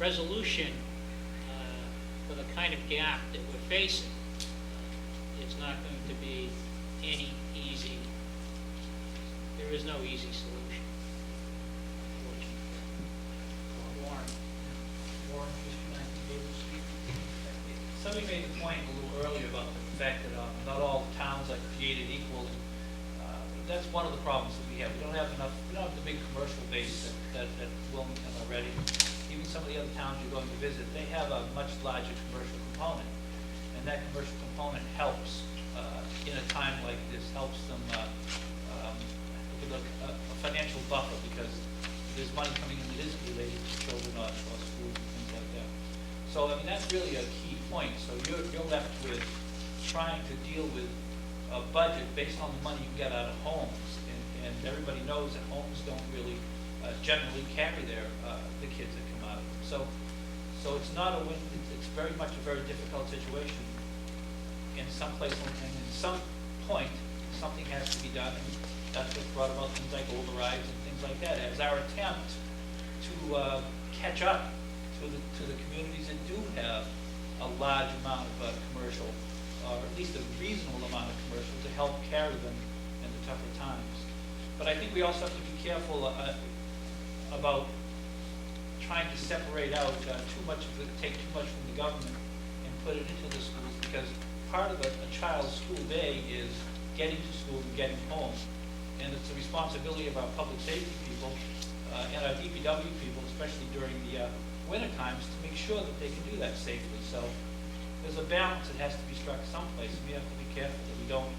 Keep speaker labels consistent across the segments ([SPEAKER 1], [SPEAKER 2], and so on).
[SPEAKER 1] resolution for the kind of gap that we're facing is not going to be any easy. There is no easy solution, unfortunately. Warren.
[SPEAKER 2] Warren, somebody made the point a little earlier about the fact that not all towns are created equal. That's one of the problems that we have. We don't have the big commercial base that Wilmington already. Even some of the other towns you're going to visit, they have a much larger commercial component. And that commercial component helps in a time like this, helps them with a financial buffer, because there's money coming in that isn't related to children or schools and things like that. So I mean, that's really a key point. So you're left with trying to deal with a budget based on the money you get out of homes, and everybody knows that homes don't really generally carry the kids that come out of them. So it's not a win. It's very much a very difficult situation in some place, and in some point something has to be done, and that's what brought about things like overrides and things like that as our attempt to catch up to the communities that do have a large amount of commercial, or at least a reasonable amount of commercial, to help carry them in the tougher times. But I think we also have to be careful about trying to separate out take too much from the government and put it into the schools, because part of a child's school day is getting to school and getting home. And it's the responsibility of our public safety people and our DPW people, especially during the winter times, to make sure that they can do that safely. So there's a balance that has to be struck someplace. We have to be careful that we don't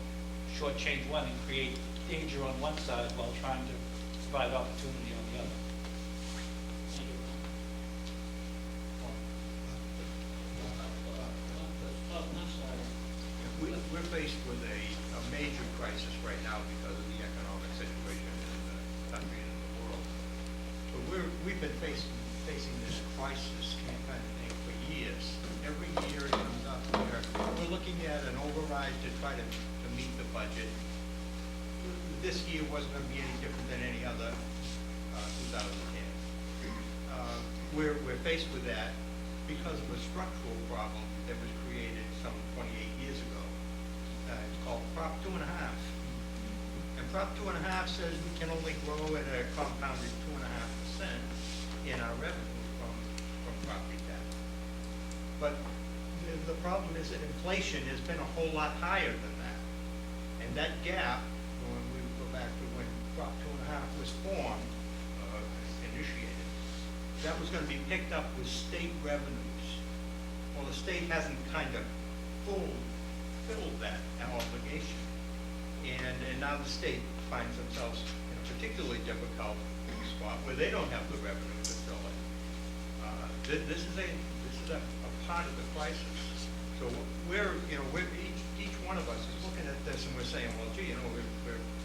[SPEAKER 2] shortchange one and create danger on one side while trying to provide opportunity on the other.
[SPEAKER 1] Thank you. I'm sorry.
[SPEAKER 3] We're faced with a major crisis right now because of the economic situation in the country and in the world. But we've been facing this crisis kind of thing for years. Every year it comes up. We're looking at an override to try to meet the budget. This year wasn't going to be any different than any other 2010. We're faced with that because of a structural problem that was created some 28 years ago. It's called Prop 2.5. And Prop 2.5 says we can only grow at a compounded 2.5% in our revenue from property tax. But the problem is that inflation has been a whole lot higher than that. And that gap, when we go back to when Prop 2.5 was formed, initiated, that was going to be picked up with state revenues. Well, the state hasn't kind of filled that obligation. And now the state finds themselves in a particularly difficult spot where they don't have the revenue to fill it. This is a part of the crisis. So each one of us is looking at this and we're saying, well, gee,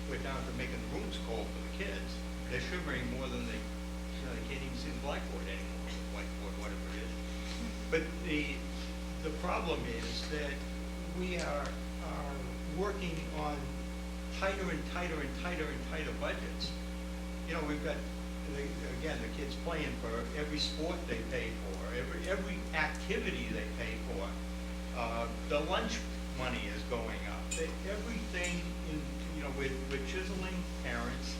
[SPEAKER 3] we're down to making the rooms cold for the kids. They're shivering more than they can't even see the blackboard anymore, whiteboard, whatever it is. But the problem is that we are working on tighter and tighter and tighter and tighter budgets. We've got, again, the kids playing for every sport they pay for, every activity they pay for. The lunch money is going up. Everything, we're chiseling parents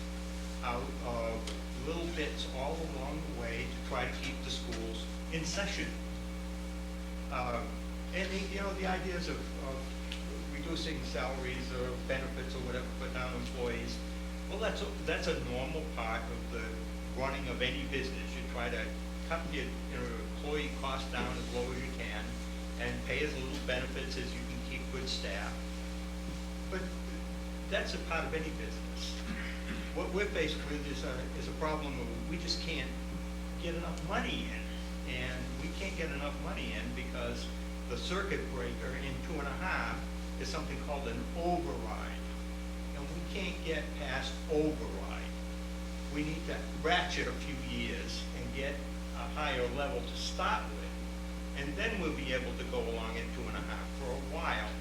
[SPEAKER 3] out of little bits all along the way to try to keep the schools in session. And the ideas of reducing salaries or benefits or whatever for town employees, well, that's a normal part of the running of any business. You try to cut your employee costs down as low as you can and pay as little benefits as you can keep good staff. But that's a part of any business. What we're faced with is a problem of we just can't get enough money in. And we can't get enough money in because the circuit breaker in 2.5 is something called an override. And we can't get past override. We need to ratchet a few years and get a higher level to start with. And then we'll be able to go along at 2.5 for a while.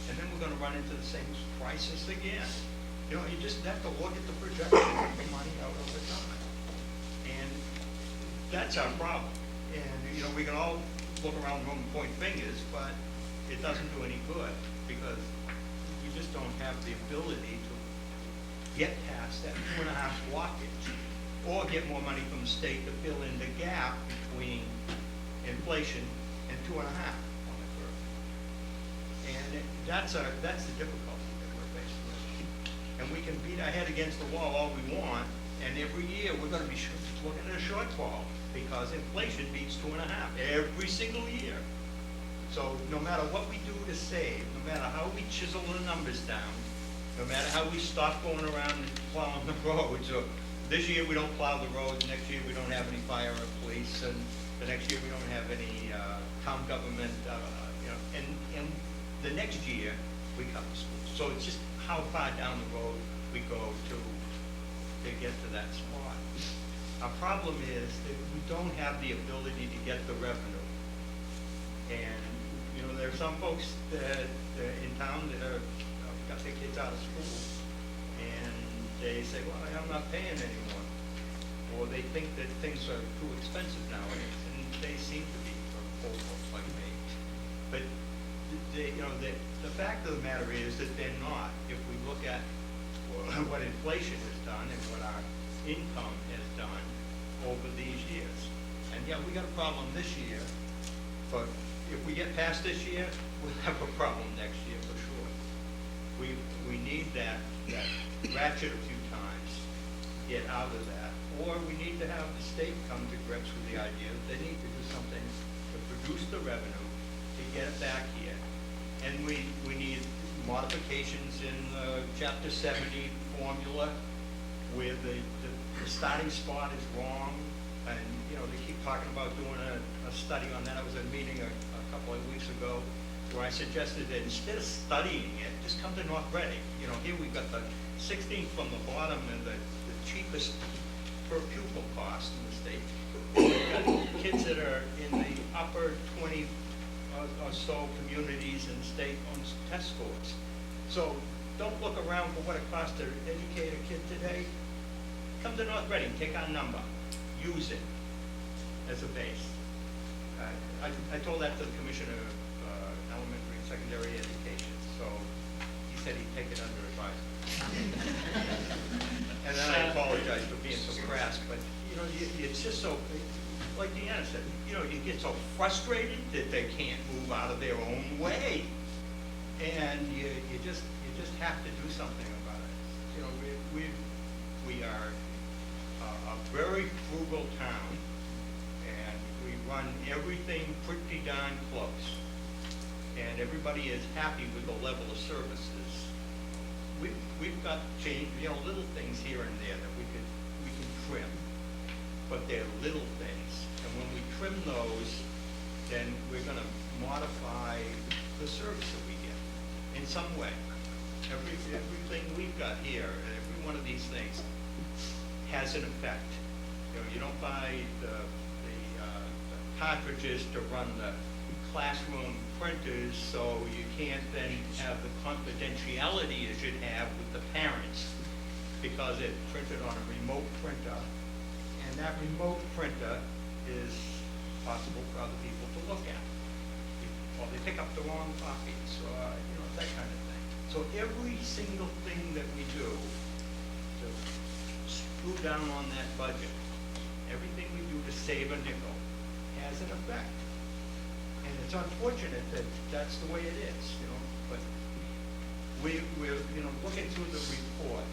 [SPEAKER 3] And then we're going to run into the same crisis again. You just have to look at the projection of the money out over time. And that's our problem. And, you know, we can all look around the room and point fingers, but it doesn't do any good, because we just don't have the ability to get past that 2.5 blockage, or get more money from the state to fill in the gap between inflation and 2.5 on the curve. And that's the difficulty that we're facing with. And we can beat our head against the wall all we want, and every year we're gonna be looking at a shortfall, because inflation beats 2.5 every single year. So no matter what we do to save, no matter how we chisel the numbers down, no matter how we stop going around and plowing the roads, or this year we don't plow the roads, next year we don't have any fire or police, and the next year we don't have any town government, you know, and the next year we cut the schools. So it's just how far down the road we go to get to that spot. Our problem is that we don't have the ability to get the revenue. And, you know, there are some folks that in town that are, got their kids out of school, and they say, well, I'm not paying anymore. Or they think that things are too expensive nowadays, and they seem to be for old folks like me. But, you know, the fact of the matter is that they're not. If we look at what inflation has done and what our income has done over these years. And yeah, we got a problem this year, but if we get past this year, we'll have a problem next year for sure. We need that ratchet a few times, get out of that. Or we need to have the state come to grips with the idea that they need to do something to produce the revenue to get it back here. And we need modifications in Chapter 70 formula, where the starting spot is wrong. And, you know, they keep talking about doing a study on that. I was at a meeting a couple of weeks ago where I suggested that instead of studying it, just come to North Reading. You know, here we've got the 16th from the bottom and the cheapest per pupil cost in the state. We've got kids that are in the upper 20 or so communities and state-owned test scores. So don't look around for what it costs to educate a kid today. Come to North Reading, take our number, use it as a base. I told that to the Commissioner of Elementary and Secondary Education, so he said he'd take it under advisement. And then I apologize for being so crass, but, you know, it's just so, like Deanna said, you know, you get so frustrated that they can't move out of their own way. And you just have to do something about it. You know, we are a very frugal town, and we run everything pretty darn close. And everybody is happy with the level of services. We've got change, you know, little things here and there that we can trim, but they're little things. And when we trim those, then we're going to modify the service that we get in some way. Everything we've got here, every one of these things has an effect. You know, you don't buy the cartridges to run the classroom printers, so you can't then have the confidentiality as you'd have with the parents, because it's printed on a remote printer, and that remote printer is possible for other people to look at. Or they pick up the wrong copies, or, you know, that kind of thing. So every single thing that we do to screw down on that budget, everything we do to save a nickel has an effect. And it's unfortunate that that's the way it is, you know, but we're, you know, looking through the report,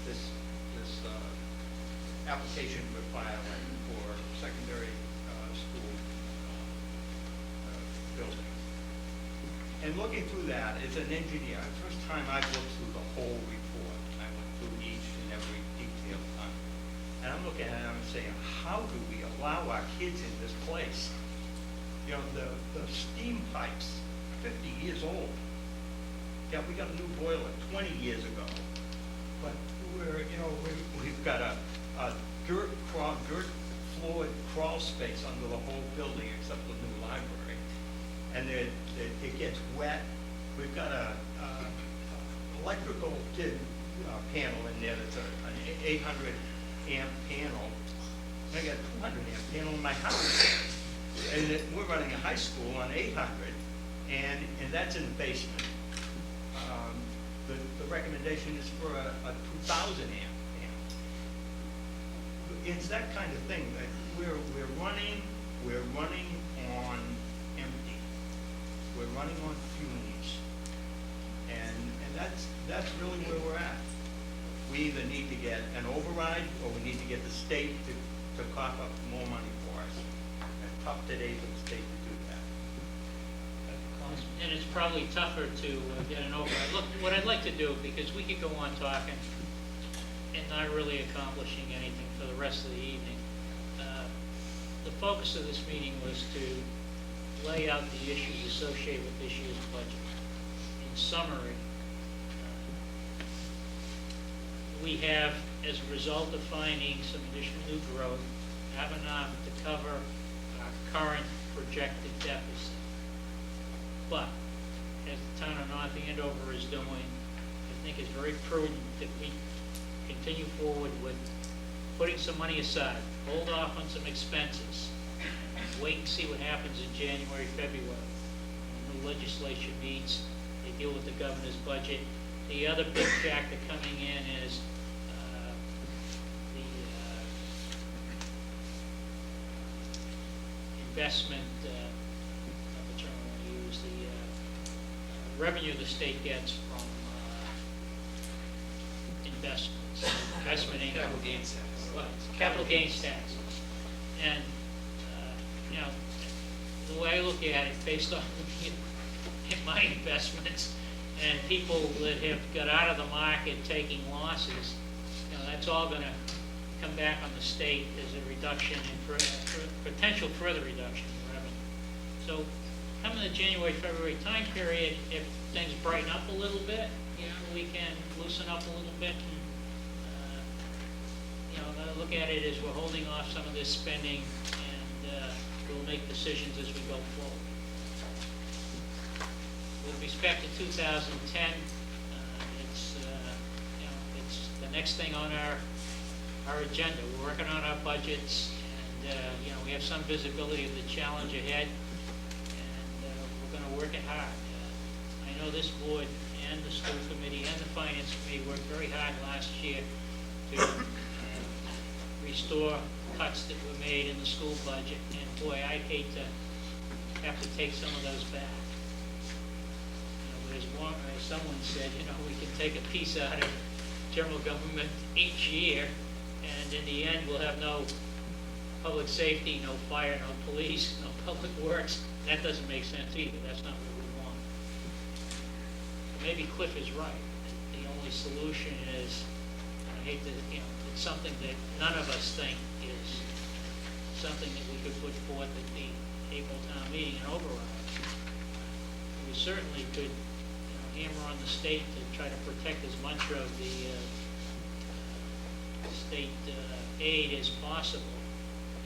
[SPEAKER 3] this application we're filing for secondary school building. And looking through that, as an engineer, the first time I've looked through the whole report, I went through each and every detail. And I'm looking at it and I'm saying, how do we allow our kids in this place? You know, the steam pipes, 50 years old. Yeah, we got a new boiler 20 years ago. But we've got a dirt floored crawl space under the whole building except the new library. And it gets wet. We've got a electrical panel in there that's an 800 amp panel I got 200 amp panel in my house. And we're running a high school on 800, and that's in the basement. The recommendation is for a 2,000 amp panel. It's that kind of thing, that we're running on empty. We're running on fumes. And that's really where we're at. We either need to get an override, or we need to get the state to cough up more money for us. It's tough today for the state to do that.
[SPEAKER 1] And it's probably tougher to get an override. Look, what I'd like to do, because we could go on talking and not really accomplishing anything for the rest of the evening. The focus of this meeting was to lay out the issues associated with this year's budget. In summary, we have, as a result of finding some additional new growth, have enough to cover our current projected deficit. But, as the town of North Andover is doing, I think it's very prudent that we continue forward with putting some money aside, hold off on some expenses, wait and see what happens in January, February. When the legislature meets, they deal with the governor's budget. The other big factor coming in is the investment, the term I want to use, the revenue the state gets from investments, investment income.
[SPEAKER 4] Capital gains tax.
[SPEAKER 1] Well, capital gains tax. And, you know, the way I look at it, based on my investments and people that have got out of the market taking losses, you know, that's all going to come back on the state as a reduction in potential further reduction in revenue. So, come the January, February time period, if things brighten up a little bit, you know, we can loosen up a little bit and, you know, look at it as we're holding off some of this spending, and we'll make decisions as we go forward. With respect to 2010, it's you know, it's the next thing on our agenda. We're working on our budgets, and you know, we have some visibility of the challenge ahead, and we're going to work it hard. I know this board and the school committee and the finance committee worked very hard last year to restore cuts that were made in the school budget, and boy, I hate to have to take some of those back. You know, as someone said, you know, we can take a piece out of general government each year, and in the end, we'll have no public safety, no fire, no police, no public works. That doesn't make sense either. That's not what we want. Maybe Cliff is right. The only solution is, I hate to, you know, it's something that none of us think is something that we could put forth at the April town meeting and override. We certainly could, you know, hammer on the state to try to protect as much of the state aid as possible,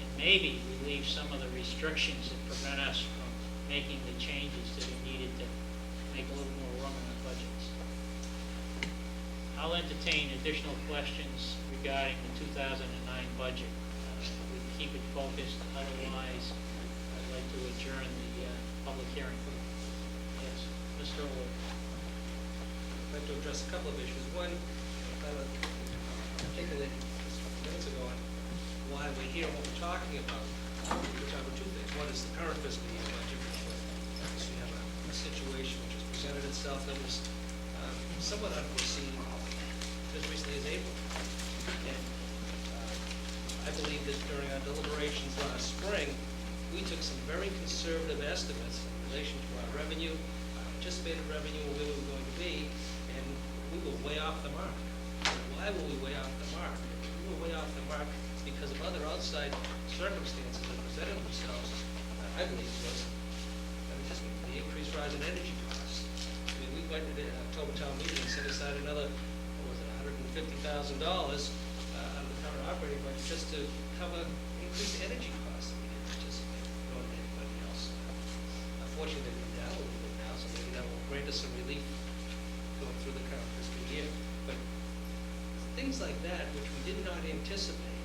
[SPEAKER 1] and maybe relieve some of the restrictions that prevent us from making the changes that are needed to make a little more room in our budgets. I'll entertain additional questions regarding the 2009 budget. We can keep it focused, otherwise I'd like to adjourn the public hearing. Yes, Mr. O'Leary.
[SPEAKER 4] I'd like to address a couple of issues. One, particularly just a couple minutes ago, on why we're here, what we're talking about. We're talking about two things. One is the current fiscal year budget, which we have a situation which has presented itself that was somewhat unforeseen as recently as April. And I believe that during our deliberations last spring, we took some very conservative estimates in relation to our revenue, our anticipated revenue, where we were going to be, and we were way off the mark. Why were we way off the mark? We were way off the mark because of other outside circumstances that presented themselves. I believe it was the increased rise in energy costs. I mean, we went to the October town meeting and set aside another, what was it, $150,000 out of the current operating budget just to cover increased energy costs that we didn't anticipate, nor did anybody else. Unfortunately, they're down a little bit now, so maybe that will grant us some relief going through the current fiscal year. But things like that, which we did not anticipate,